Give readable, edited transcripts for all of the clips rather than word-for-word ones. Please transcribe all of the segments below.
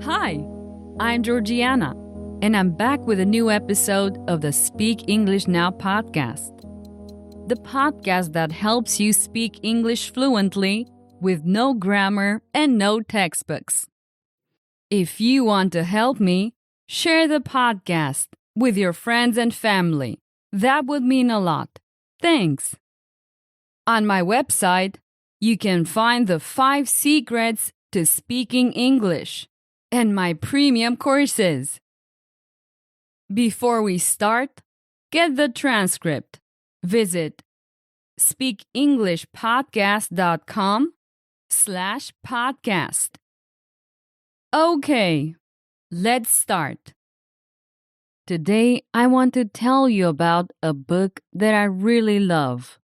Hi, I'm Georgiana, and I'm back with a new episode of the Speak English Now podcast. The podcast that helps you speak English fluently with no grammar and no textbooks. If you want to help me, share the podcast with your friends and family. That would mean a lot. Thanks. On my website, you can find the 5 secrets to speaking English and my premium courses. Before we start, get the transcript. Visit speakenglishpodcast.com/podcast. Okay, let's start. Today, I want to tell you about a book that I really love,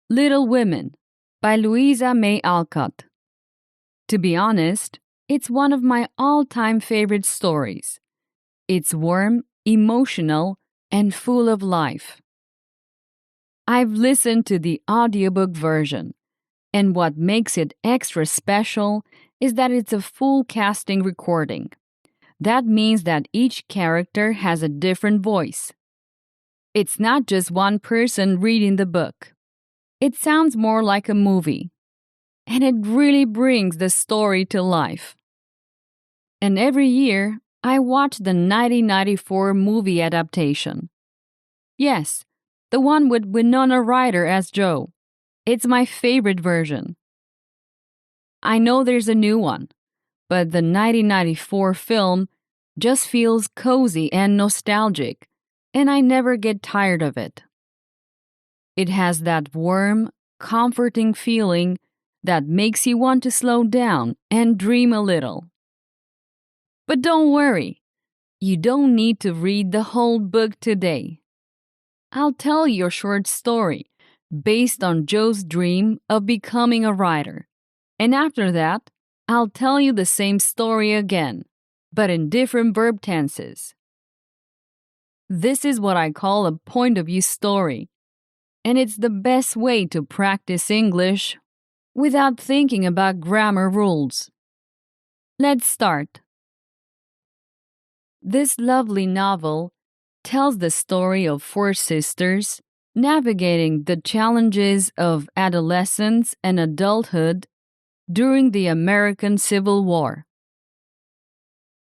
Little Women by Louisa May Alcott. To be honest, it's one of my all-time favorite stories. It's warm, emotional, and full of life. I've listened to the audiobook version, and what makes it extra special is that it's a full casting recording. That means that each character has a different voice. It's not just one person reading the book. It sounds more like a movie, and it really brings the story to life. And every year, I watch the 1994 movie adaptation. Yes, the one with Winona Ryder as Jo. It's my favorite version. I know there's a new one, but the 1994 film just feels cozy and nostalgic, and I never get tired of it. It has that warm, comforting feeling that makes you want to slow down and dream a little. But don't worry, you don't need to read the whole book today. I'll tell you a short story based on Jo's dream of becoming a writer. And after that, I'll tell you the same story again, but in different verb tenses. This is what I call a point of view story, and it's the best way to practice English without thinking about grammar rules. Let's start. This lovely novel tells the story of 4 sisters navigating the challenges of adolescence and adulthood during the American Civil War.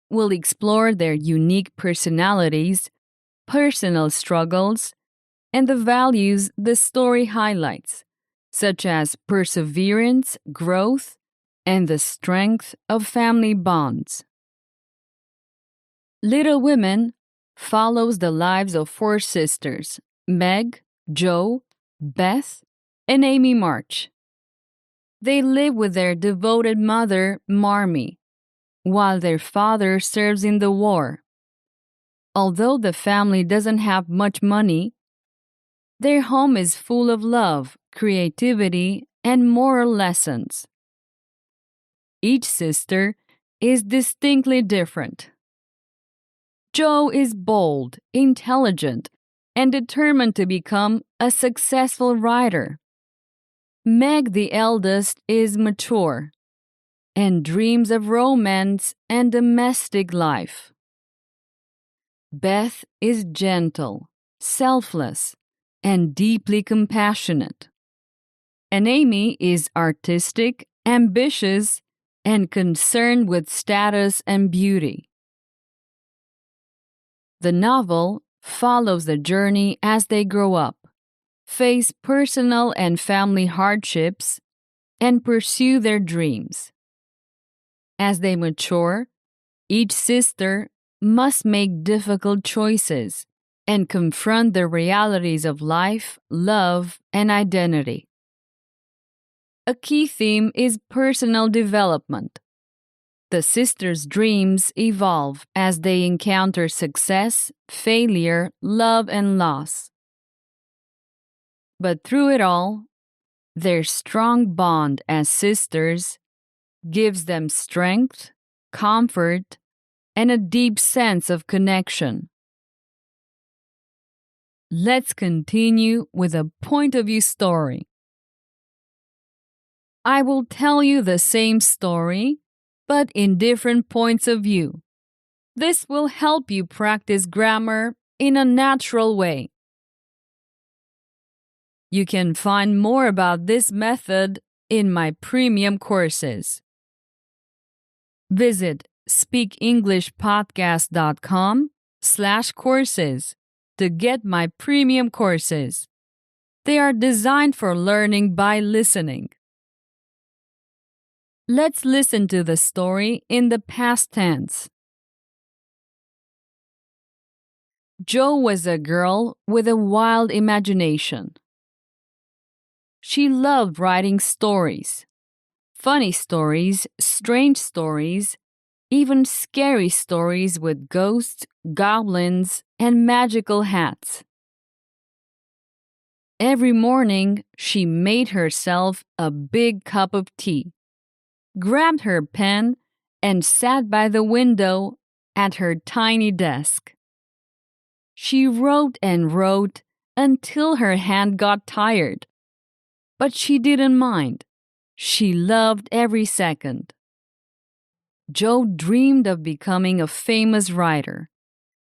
We'll explore their unique personalities, personal struggles, and the values the story highlights, such as perseverance, growth, and the strength of family bonds. Little Women follows the lives of 4 sisters, Meg, Jo, Beth, and Amy March. They live with their devoted mother, Marmee, while their father serves in the war. Although the family doesn't have much money, their home is full of love, creativity, and moral lessons. Each sister is distinctly different. Jo is bold, intelligent, and determined to become a successful writer. Meg, the eldest, is mature and dreams of romance and domestic life. Beth is gentle, selfless, and deeply compassionate. And Amy is artistic, ambitious, and concerned with status and beauty. The novel follows the journey as they grow up, face personal and family hardships, and pursue their dreams. As they mature, each sister must make difficult choices and confront the realities of life, love, and identity. A key theme is personal development. The sisters' dreams evolve as they encounter success, failure, love, and loss. But through it all, their strong bond as sisters gives them strength, comfort, and a deep sense of connection. Let's continue with a point of view story. I will tell you the same story, but in different points of view. This will help you practice grammar in a natural way. You can find more about this method in my premium courses. Visit speakenglishpodcast.com/courses to get my premium courses. They are designed for learning by listening. Let's listen to the story in the past tense. Jo was a girl with a wild imagination. She loved writing stories. Funny stories, strange stories, even scary stories with ghosts, goblins, and magical hats. Every morning, she made herself a big cup of tea, grabbed her pen, and sat by the window at her tiny desk. She wrote and wrote until her hand got tired. But she didn't mind. She loved every second. Jo dreamed of becoming a famous writer.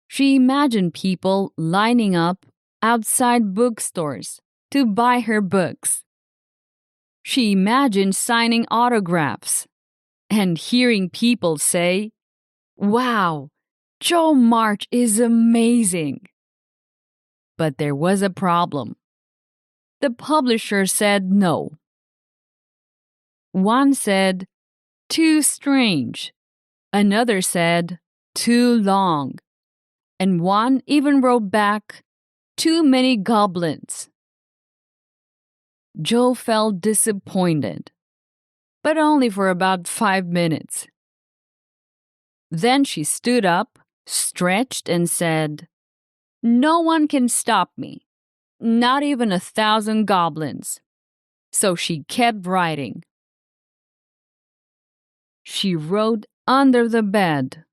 She imagined people lining up outside bookstores to buy her books. She imagined signing autographs and hearing people say, "Wow, Jo March is amazing." But there was a problem. The publisher said no. One said, "Too strange." Another said, "Too long." And one even wrote back, "Too many goblins." Jo felt disappointed, but only for about 5 minutes. Then she stood up, stretched, and said, "No one can stop me, not even 1,000 goblins." So she kept writing. She wrote under the bed.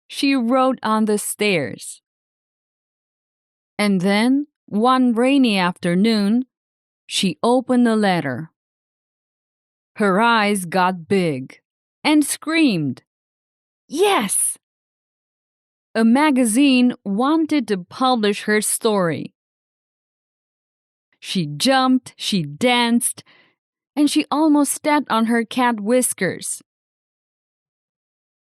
She wrote on the stairs. And then, one rainy afternoon, she opened the letter. Her eyes got big and screamed, "Yes!" A magazine wanted to publish her story. She jumped, she danced, and she almost stepped on her cat Whiskers.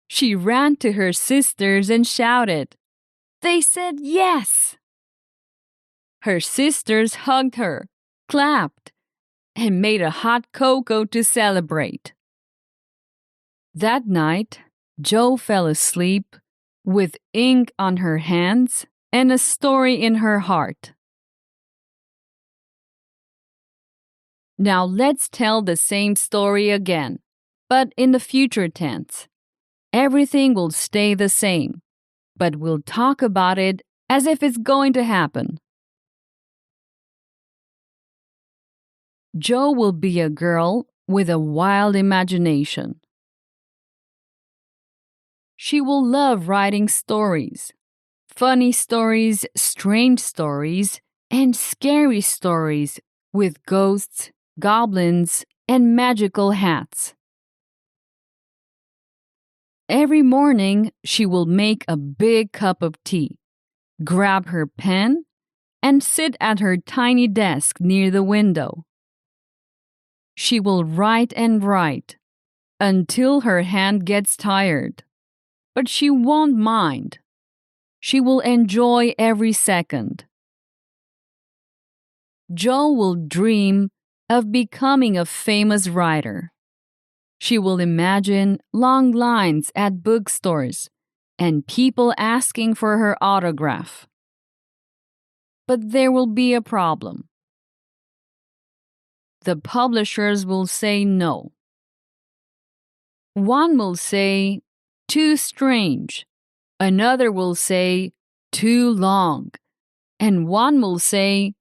She ran to her sisters and shouted. They said yes. Her sisters hugged her, clapped, and made a hot cocoa to celebrate. That night, Jo fell asleep with ink on her hands and a story in her heart. Now let's tell the same story again, but in the future tense. Everything will stay the same, but we'll talk about it as if it's going to happen. Jo will be a girl with a wild imagination. She will love writing stories, funny stories, strange stories, and scary stories with ghosts, goblins, and magical hats. Every morning, she will make a big cup of tea, grab her pen, and sit at her tiny desk near the window. She will write and write until her hand gets tired, but she won't mind. She will enjoy every second. Jo will dream of becoming a famous writer. She will imagine long lines at bookstores and people asking for her autograph. But there will be a problem. The publishers will say no. One will say, too strange. Another will say, too long. And one will say,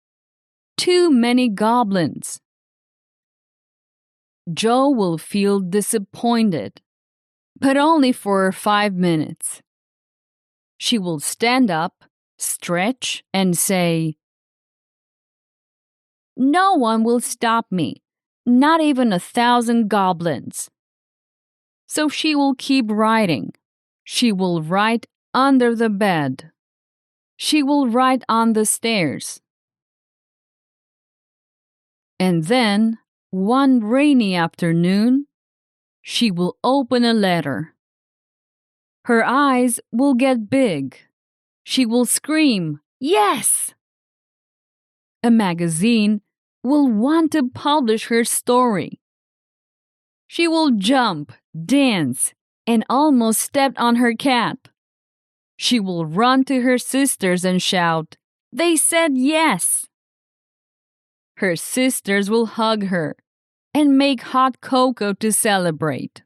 too many goblins. Jo will feel disappointed, but only for 5 minutes. She will stand up, stretch, and say, no one will stop me, not even 1,000 goblins. So she will keep writing. She will write under the bed. She will write on the stairs. And then, one rainy afternoon, she will open a letter. Her eyes will get big. She will scream, "Yes!" A magazine will want to publish her story. She will jump, dance, and almost step on her cat. She will run to her sisters and shout, "They said yes!" Her sisters will hug her and make hot cocoa to celebrate.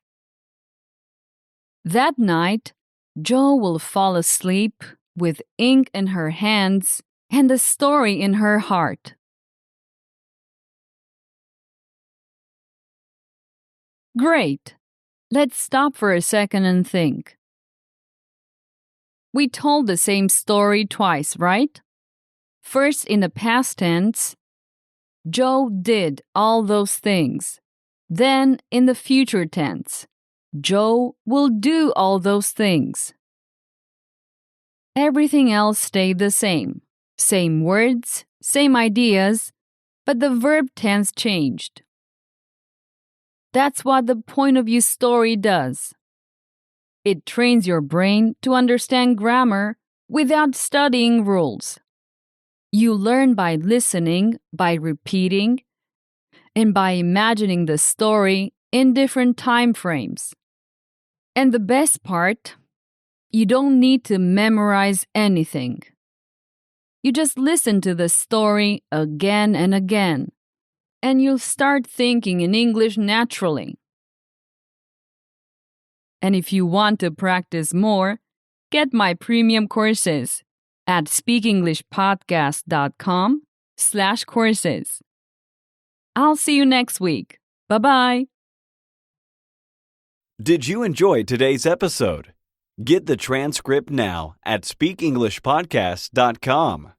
That night, Jo will fall asleep with ink in her hands and a story in her heart. Great! Let's stop for a second and think. We told the same story twice, right? First in the past tense, Jo did all those things. Then in the future tense, Jo will do all those things. Everything else stayed the same. Same words, same ideas, but the verb tense changed. That's what the point of view story does. It trains your brain to understand grammar without studying rules. You learn by listening, by repeating, and by imagining the story in different time frames. And the best part, you don't need to memorize anything. You just listen to the story again and again, and you'll start thinking in English naturally. And if you want to practice more, get my premium courses at speakenglishpodcast.com/courses. I'll see you next week. Bye-bye. Did you enjoy today's episode? Get the transcript now at speakenglishpodcast.com.